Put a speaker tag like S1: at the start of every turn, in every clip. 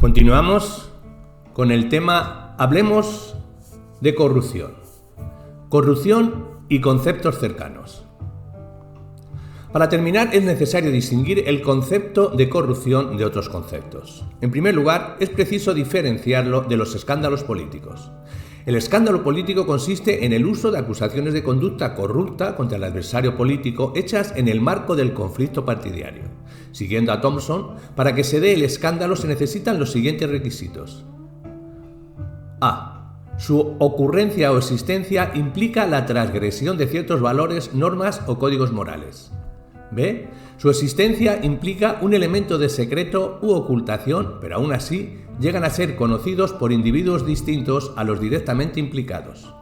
S1: Continuamos con el tema Hablemos de corrupción. Corrupción y conceptos cercanos. Para terminar, es necesario distinguir el concepto de corrupción de otros conceptos. En primer lugar, es preciso diferenciarlo de los escándalos políticos. El escándalo político consiste en el uso de acusaciones de conducta corrupta contra el adversario político hechas en el marco del conflicto partidario. Siguiendo a Thompson, para que se dé el escándalo se necesitan los siguientes requisitos. A. Su ocurrencia o existencia implica la transgresión de ciertos valores, normas o códigos morales. B. Su existencia implica un elemento de secreto u ocultación, pero aún así llegan a ser conocidos por individuos distintos a los directamente implicados.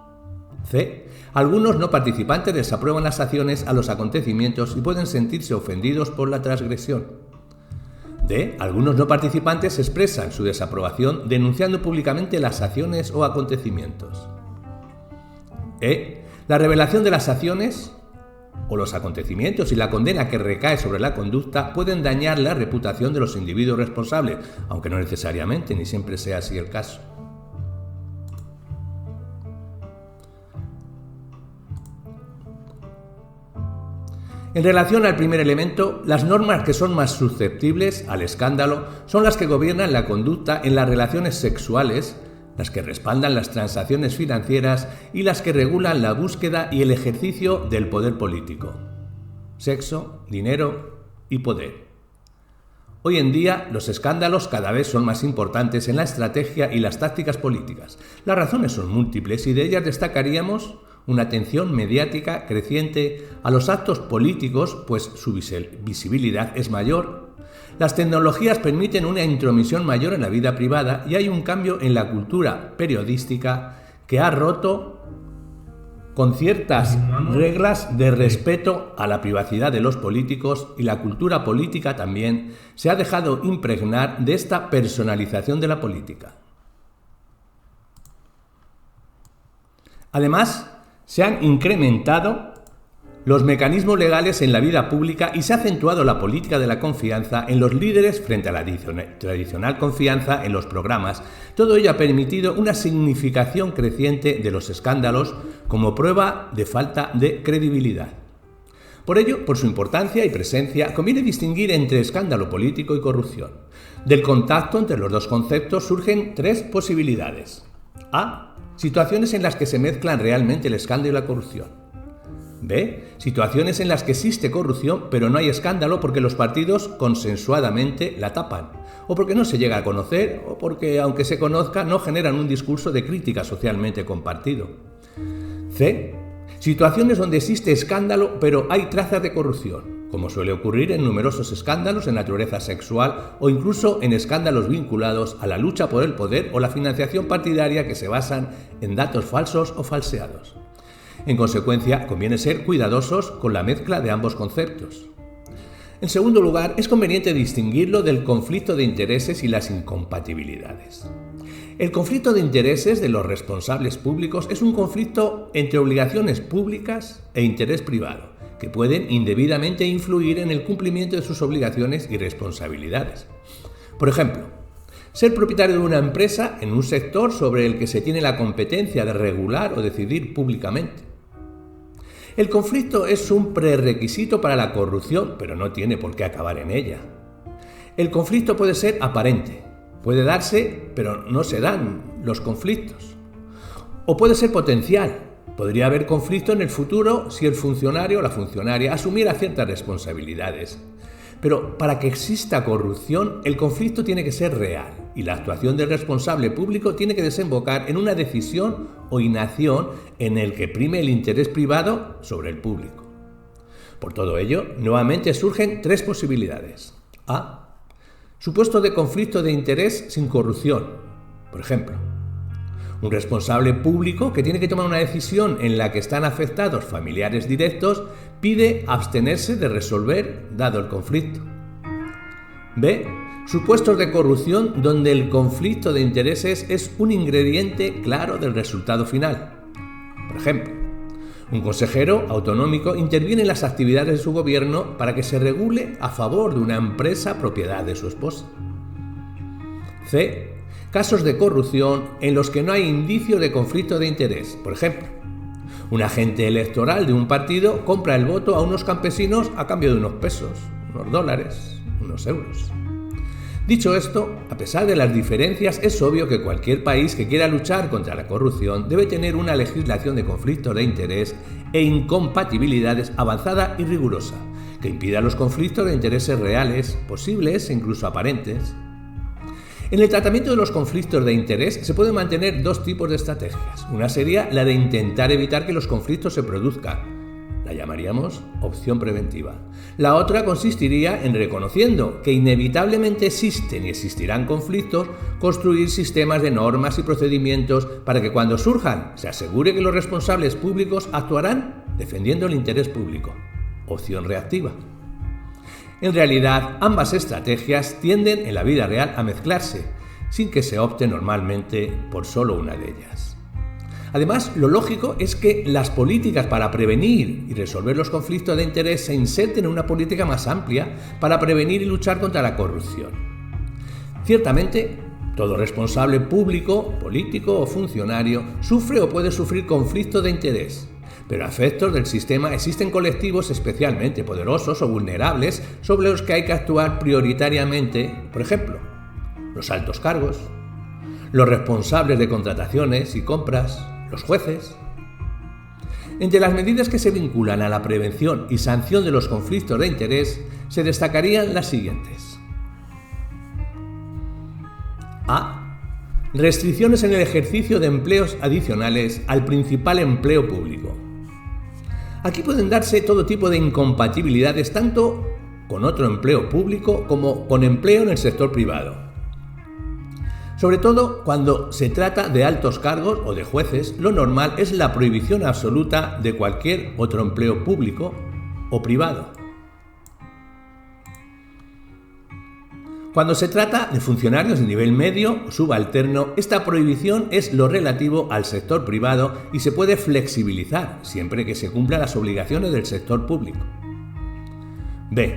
S1: C. Algunos no participantes desaprueban las acciones a los acontecimientos y pueden sentirse ofendidos por la transgresión. D. Algunos no participantes expresan su desaprobación denunciando públicamente las acciones o acontecimientos. E. La revelación de las acciones o los acontecimientos y la condena que recae sobre la conducta pueden dañar la reputación de los individuos responsables, aunque no necesariamente ni siempre sea así el caso. En relación al primer elemento, las normas que son más susceptibles al escándalo son las que gobiernan la conducta en las relaciones sexuales, las que respaldan las transacciones financieras y las que regulan la búsqueda y el ejercicio del poder político. Sexo, dinero y poder. Hoy en día, los escándalos cada vez son más importantes en la estrategia y las tácticas políticas. Las razones son múltiples y de ellas destacaríamos una atención mediática creciente a los actos políticos, pues su visibilidad es mayor. Las tecnologías permiten una intromisión mayor en la vida privada y hay un cambio en la cultura periodística que ha roto con ciertas reglas de respeto a la privacidad de los políticos, y la cultura política también se ha dejado impregnar de esta personalización de la política. Además, se han incrementado los mecanismos legales en la vida pública y se ha acentuado la política de la confianza en los líderes frente a la tradicional confianza en los programas. Todo ello ha permitido una significación creciente de los escándalos como prueba de falta de credibilidad. Por ello, por su importancia y presencia, conviene distinguir entre escándalo político y corrupción. Del contacto entre los dos conceptos surgen tres posibilidades. A. Situaciones en las que se mezclan realmente el escándalo y la corrupción. B. Situaciones en las que existe corrupción pero no hay escándalo porque los partidos consensuadamente la tapan, o porque no se llega a conocer, o porque, aunque se conozca, no generan un discurso de crítica socialmente compartido. C. Situaciones donde existe escándalo pero hay trazas de corrupción, como suele ocurrir en numerosos escándalos de naturaleza sexual o incluso en escándalos vinculados a la lucha por el poder o la financiación partidaria que se basan en datos falsos o falseados. En consecuencia, conviene ser cuidadosos con la mezcla de ambos conceptos. En segundo lugar, es conveniente distinguirlo del conflicto de intereses y las incompatibilidades. El conflicto de intereses de los responsables públicos es un conflicto entre obligaciones públicas e interés privado, que pueden indebidamente influir en el cumplimiento de sus obligaciones y responsabilidades. Por ejemplo, ser propietario de una empresa en un sector sobre el que se tiene la competencia de regular o decidir públicamente. El conflicto es un prerequisito para la corrupción, pero no tiene por qué acabar en ella. El conflicto puede ser aparente, puede darse, pero no se dan los conflictos. O puede ser potencial. Podría haber conflicto en el futuro si el funcionario o la funcionaria asumiera ciertas responsabilidades. Pero para que exista corrupción, el conflicto tiene que ser real y la actuación del responsable público tiene que desembocar en una decisión o inacción en el que prime el interés privado sobre el público. Por todo ello, nuevamente surgen tres posibilidades. A. Supuesto de conflicto de interés sin corrupción. Por ejemplo, un responsable público que tiene que tomar una decisión en la que están afectados familiares directos pide abstenerse de resolver dado el conflicto. B. Supuestos de corrupción donde el conflicto de intereses es un ingrediente claro del resultado final. Por ejemplo, un consejero autonómico interviene en las actividades de su gobierno para que se regule a favor de una empresa propiedad de su esposa. C. Casos de corrupción en los que no hay indicio de conflicto de interés. Por ejemplo, un agente electoral de un partido compra el voto a unos campesinos a cambio de unos pesos, unos dólares, unos euros. Dicho esto, a pesar de las diferencias, es obvio que cualquier país que quiera luchar contra la corrupción debe tener una legislación de conflictos de interés e incompatibilidades avanzada y rigurosa, que impida los conflictos de intereses reales, posibles e incluso aparentes. En el tratamiento de los conflictos de interés se pueden mantener dos tipos de estrategias. Una sería la de intentar evitar que los conflictos se produzcan. La llamaríamos opción preventiva. La otra consistiría en, reconociendo que inevitablemente existen y existirán conflictos, construir sistemas de normas y procedimientos para que cuando surjan se asegure que los responsables públicos actuarán defendiendo el interés público. Opción reactiva. En realidad, ambas estrategias tienden en la vida real a mezclarse, sin que se opte normalmente por solo una de ellas. Además, lo lógico es que las políticas para prevenir y resolver los conflictos de interés se inserten en una política más amplia para prevenir y luchar contra la corrupción. Ciertamente, todo responsable público, político o funcionario sufre o puede sufrir conflictos de interés, pero a efectos del sistema existen colectivos especialmente poderosos o vulnerables sobre los que hay que actuar prioritariamente, por ejemplo, los altos cargos, los responsables de contrataciones y compras, los jueces. Entre las medidas que se vinculan a la prevención y sanción de los conflictos de interés se destacarían las siguientes. A. Restricciones en el ejercicio de empleos adicionales al principal empleo público. Aquí pueden darse todo tipo de incompatibilidades tanto con otro empleo público como con empleo en el sector privado. Sobre todo cuando se trata de altos cargos o de jueces, lo normal es la prohibición absoluta de cualquier otro empleo público o privado. Cuando se trata de funcionarios de nivel medio o subalterno, esta prohibición es lo relativo al sector privado y se puede flexibilizar siempre que se cumplan las obligaciones del sector público. B.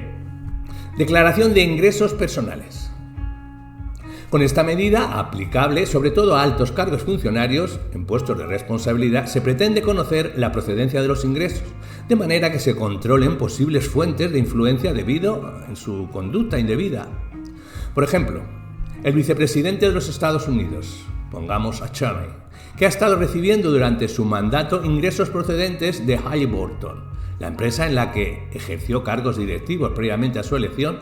S1: Declaración de ingresos personales. Con esta medida, aplicable sobre todo a altos cargos funcionarios en puestos de responsabilidad, se pretende conocer la procedencia de los ingresos, de manera que se controlen posibles fuentes de influencia debido a su conducta indebida. Por ejemplo, el vicepresidente de los Estados Unidos, pongamos a Cheney, que ha estado recibiendo durante su mandato ingresos procedentes de Halliburton, la empresa en la que ejerció cargos directivos previamente a su elección.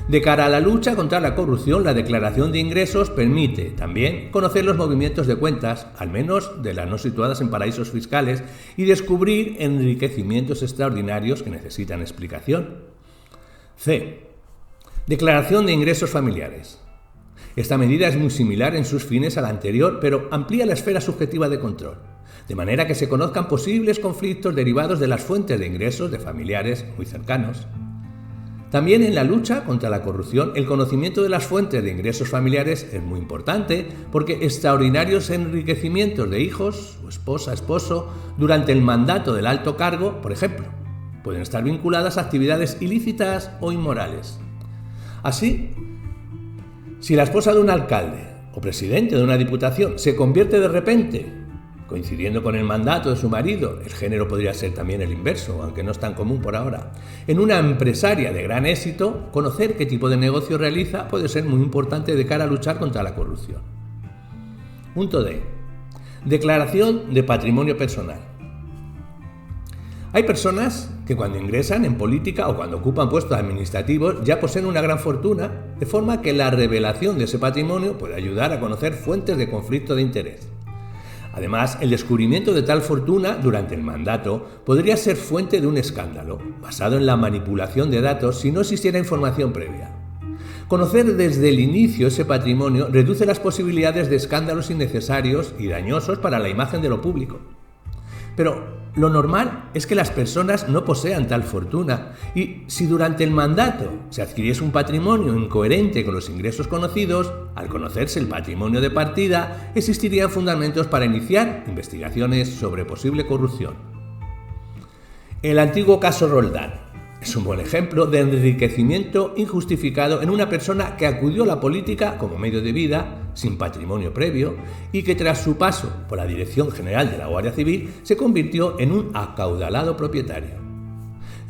S1: De cara a la lucha contra la corrupción, la declaración de ingresos permite también conocer los movimientos de cuentas, al menos de las no situadas en paraísos fiscales, y descubrir enriquecimientos extraordinarios que necesitan explicación. C. Declaración de ingresos familiares. Esta medida es muy similar en sus fines a la anterior, pero amplía la esfera subjetiva de control, de manera que se conozcan posibles conflictos derivados de las fuentes de ingresos de familiares muy cercanos. También en la lucha contra la corrupción, el conocimiento de las fuentes de ingresos familiares es muy importante porque extraordinarios enriquecimientos de hijos o esposa, esposo, durante el mandato del alto cargo, por ejemplo, pueden estar vinculadas a actividades ilícitas o inmorales. Así, si la esposa de un alcalde o presidente de una diputación se convierte de repente, coincidiendo con el mandato de su marido, el género podría ser también el inverso, aunque no es tan común por ahora, en una empresaria de gran éxito, conocer qué tipo de negocio realiza puede ser muy importante de cara a luchar contra la corrupción. Punto D. Declaración de patrimonio personal. Hay personas que cuando ingresan en política o cuando ocupan puestos administrativos ya poseen una gran fortuna, de forma que la revelación de ese patrimonio puede ayudar a conocer fuentes de conflicto de interés. Además, el descubrimiento de tal fortuna durante el mandato podría ser fuente de un escándalo, basado en la manipulación de datos si no existiera información previa. Conocer desde el inicio ese patrimonio reduce las posibilidades de escándalos innecesarios y dañosos para la imagen de lo público. Pero lo normal es que las personas no posean tal fortuna y si durante el mandato se adquiriese un patrimonio incoherente con los ingresos conocidos, al conocerse el patrimonio de partida, existirían fundamentos para iniciar investigaciones sobre posible corrupción. El antiguo caso Roldán Es un buen ejemplo de enriquecimiento injustificado en una persona que acudió a la política como medio de vida, sin patrimonio previo, y que tras su paso por la Dirección General de la Guardia Civil se convirtió en un acaudalado propietario.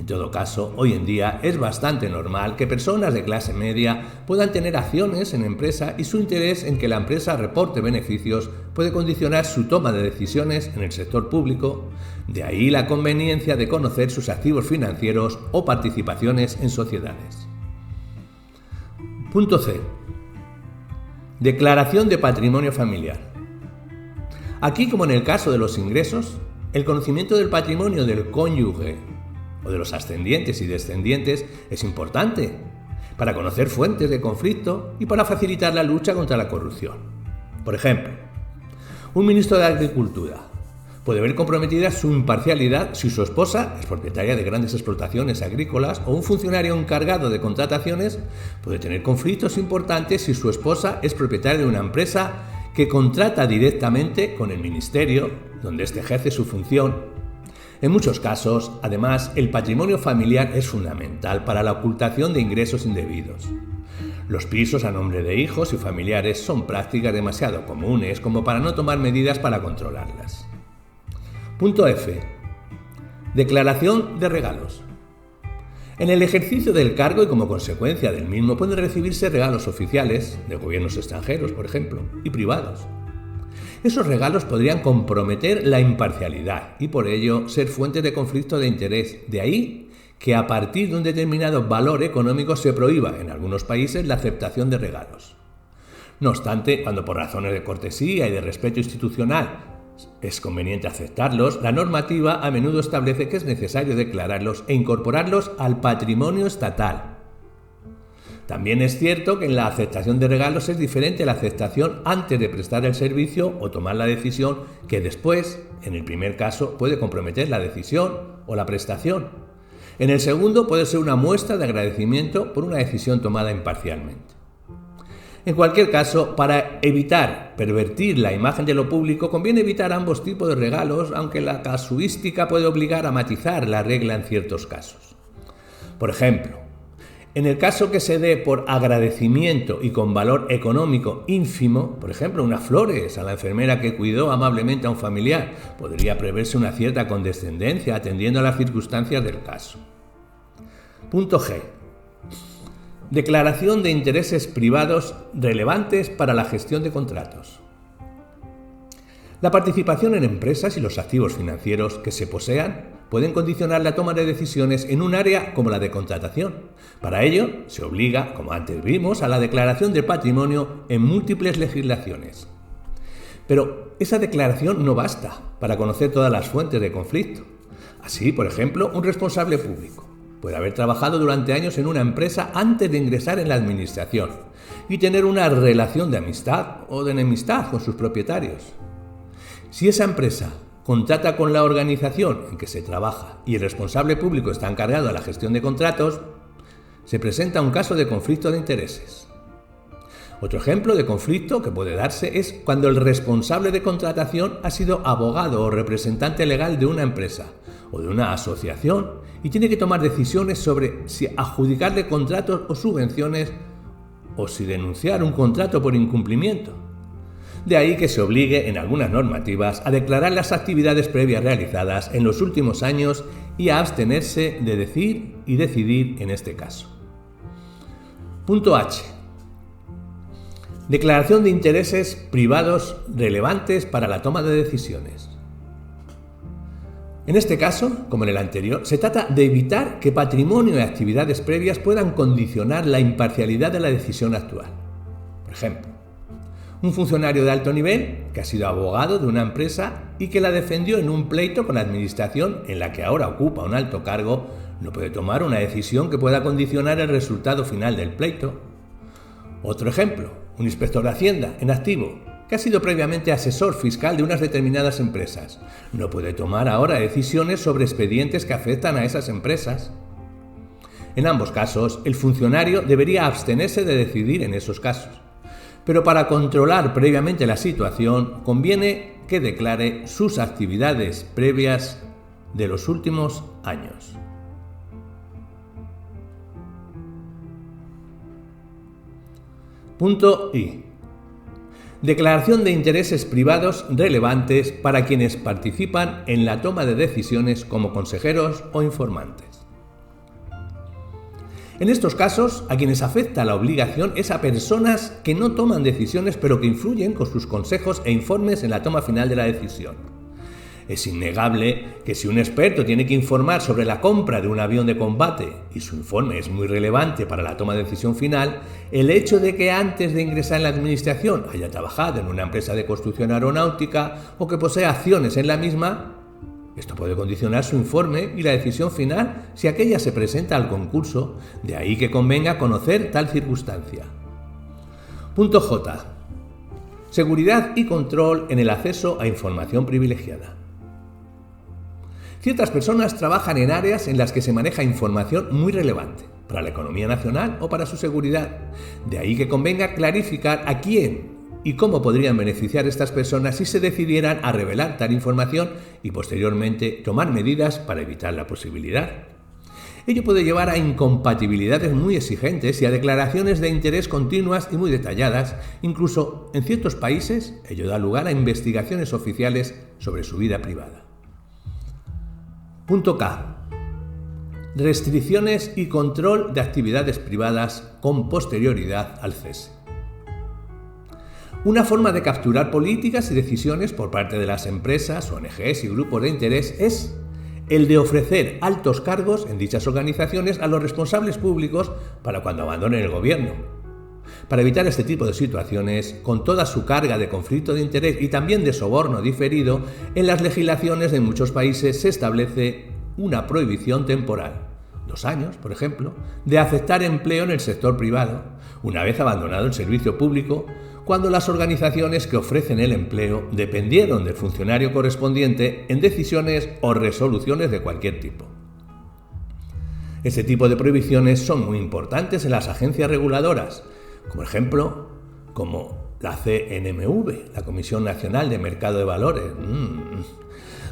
S1: En todo caso, hoy en día es bastante normal que personas de clase media puedan tener acciones en empresa y su interés en que la empresa reporte beneficios puede condicionar su toma de decisiones en el sector público, de ahí la conveniencia de conocer sus activos financieros o participaciones en sociedades. Punto C. Declaración de patrimonio familiar. Aquí, como en el caso de los ingresos, el conocimiento del patrimonio del cónyuge o de los ascendientes y descendientes es importante para conocer fuentes de conflicto y para facilitar la lucha contra la corrupción. Por ejemplo, un ministro de Agricultura puede ver comprometida su imparcialidad si su esposa es propietaria de grandes explotaciones agrícolas, o un funcionario encargado de contrataciones puede tener conflictos importantes si su esposa es propietaria de una empresa que contrata directamente con el ministerio donde éste ejerce su función. En muchos casos, además, el patrimonio familiar es fundamental para la ocultación de ingresos indebidos. Los pisos a nombre de hijos y familiares son prácticas demasiado comunes como para no tomar medidas para controlarlas. Punto F. Declaración de regalos. En el ejercicio del cargo y como consecuencia del mismo pueden recibirse regalos oficiales, de gobiernos extranjeros, por ejemplo, y privados. Esos regalos podrían comprometer la imparcialidad y por ello ser fuente de conflicto de interés. De ahí que a partir de un determinado valor económico se prohíba en algunos países la aceptación de regalos. No obstante, cuando por razones de cortesía y de respeto institucional es conveniente aceptarlos, la normativa a menudo establece que es necesario declararlos e incorporarlos al patrimonio estatal. También es cierto que en la aceptación de regalos es diferente la aceptación antes de prestar el servicio o tomar la decisión que después, en el primer caso, puede comprometer la decisión o la prestación. En el segundo puede ser una muestra de agradecimiento por una decisión tomada imparcialmente. En cualquier caso, para evitar pervertir la imagen de lo público, conviene evitar ambos tipos de regalos, aunque la casuística puede obligar a matizar la regla en ciertos casos. Por ejemplo, en el caso que se dé por agradecimiento y con valor económico ínfimo, por ejemplo, unas flores a la enfermera que cuidó amablemente a un familiar, podría preverse una cierta condescendencia atendiendo a las circunstancias del caso. Punto G. Declaración de intereses privados relevantes para la gestión de contratos. La participación en empresas y los activos financieros que se posean pueden condicionar la toma de decisiones en un área como la de contratación. Para ello, se obliga, como antes vimos, a la declaración de patrimonio en múltiples legislaciones. Pero esa declaración no basta para conocer todas las fuentes de conflicto. Así, por ejemplo, un responsable público puede haber trabajado durante años en una empresa antes de ingresar en la administración y tener una relación de amistad o de enemistad con sus propietarios. Si esa empresa contrata con la organización en que se trabaja y el responsable público está encargado de la gestión de contratos, se presenta un caso de conflicto de intereses. Otro ejemplo de conflicto que puede darse es cuando el responsable de contratación ha sido abogado o representante legal de una empresa o de una asociación y tiene que tomar decisiones sobre si adjudicarle contratos o subvenciones o si denunciar un contrato por incumplimiento. De ahí que se obligue en algunas normativas a declarar las actividades previas realizadas en los últimos años y a abstenerse de decir y decidir en este caso. Punto H. Declaración de intereses privados relevantes para la toma de decisiones. En este caso, como en el anterior, se trata de evitar que patrimonio y actividades previas puedan condicionar la imparcialidad de la decisión actual. Por ejemplo, un funcionario de alto nivel que ha sido abogado de una empresa y que la defendió en un pleito con la administración en la que ahora ocupa un alto cargo, no puede tomar una decisión que pueda condicionar el resultado final del pleito. Otro ejemplo, un inspector de Hacienda en activo que ha sido previamente asesor fiscal de unas determinadas empresas, no puede tomar ahora decisiones sobre expedientes que afectan a esas empresas. En ambos casos, el funcionario debería abstenerse de decidir en esos casos. Pero para controlar previamente la situación, conviene que declare sus actividades previas de los últimos años. Punto I. Declaración de intereses privados relevantes para quienes participan en la toma de decisiones como consejeros o informantes. En estos casos, a quienes afecta la obligación es a personas que no toman decisiones pero que influyen con sus consejos e informes en la toma final de la decisión. Es innegable que si un experto tiene que informar sobre la compra de un avión de combate y su informe es muy relevante para la toma de decisión final, el hecho de que antes de ingresar en la administración haya trabajado en una empresa de construcción aeronáutica o que posea acciones en la misma, esto puede condicionar su informe y la decisión final si aquella se presenta al concurso, de ahí que convenga conocer tal circunstancia. Punto J. Seguridad y control en el acceso a información privilegiada. Ciertas personas trabajan en áreas en las que se maneja información muy relevante para la economía nacional o para su seguridad. De ahí que convenga clarificar a quién y cómo podrían beneficiar estas personas si se decidieran a revelar tal información y posteriormente tomar medidas para evitar la posibilidad. Ello puede llevar a incompatibilidades muy exigentes y a declaraciones de interés continuas y muy detalladas. Incluso en ciertos países, ello da lugar a investigaciones oficiales sobre su vida privada. Punto K. Restricciones y control de actividades privadas con posterioridad al cese. Una forma de capturar políticas y decisiones por parte de las empresas, ONGs y grupos de interés es el de ofrecer altos cargos en dichas organizaciones a los responsables públicos para cuando abandonen el gobierno. Para evitar este tipo de situaciones, con toda su carga de conflicto de interés y también de soborno diferido, en las legislaciones de muchos países se establece una prohibición temporal, 2 años, por ejemplo, de aceptar empleo en el sector privado, una vez abandonado el servicio público, cuando las organizaciones que ofrecen el empleo dependieron del funcionario correspondiente en decisiones o resoluciones de cualquier tipo. Este tipo de prohibiciones son muy importantes en las agencias reguladoras, como ejemplo, como la CNMV, la Comisión Nacional de Mercado de Valores,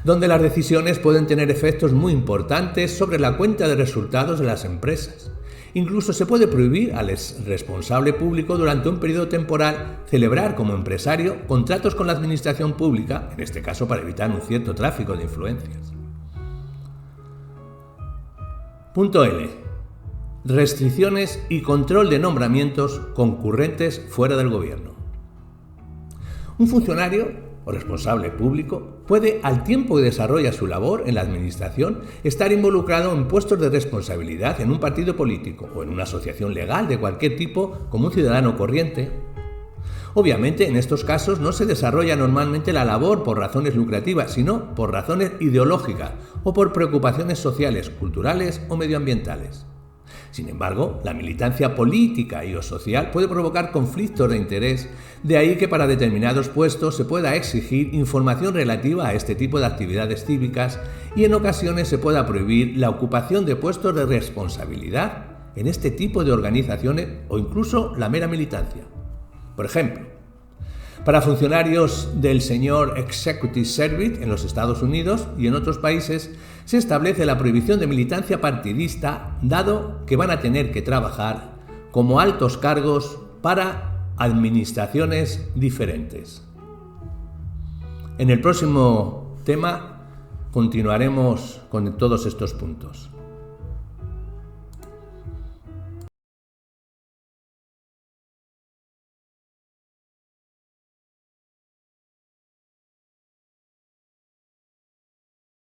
S1: donde las decisiones pueden tener efectos muy importantes sobre la cuenta de resultados de las empresas. Incluso se puede prohibir al responsable público durante un periodo temporal celebrar como empresario contratos con la administración pública, en este caso para evitar un cierto tráfico de influencias. Punto L. Restricciones y control de nombramientos concurrentes fuera del gobierno. Un funcionario o responsable público puede, al tiempo que desarrolla su labor en la administración, estar involucrado en puestos de responsabilidad en un partido político o en una asociación legal de cualquier tipo como un ciudadano corriente. Obviamente, en estos casos no se desarrolla normalmente la labor por razones lucrativas, sino por razones ideológicas o por preocupaciones sociales, culturales o medioambientales. Sin embargo, la militancia política y o social puede provocar conflictos de interés, de ahí que para determinados puestos se pueda exigir información relativa a este tipo de actividades cívicas y en ocasiones se pueda prohibir la ocupación de puestos de responsabilidad en este tipo de organizaciones o incluso la mera militancia. Por ejemplo, para funcionarios del señor Executive Service en los Estados Unidos y en otros países se establece la prohibición de militancia partidista, dado que van a tener que trabajar como altos cargos para administraciones diferentes. En el próximo tema continuaremos con todos estos puntos.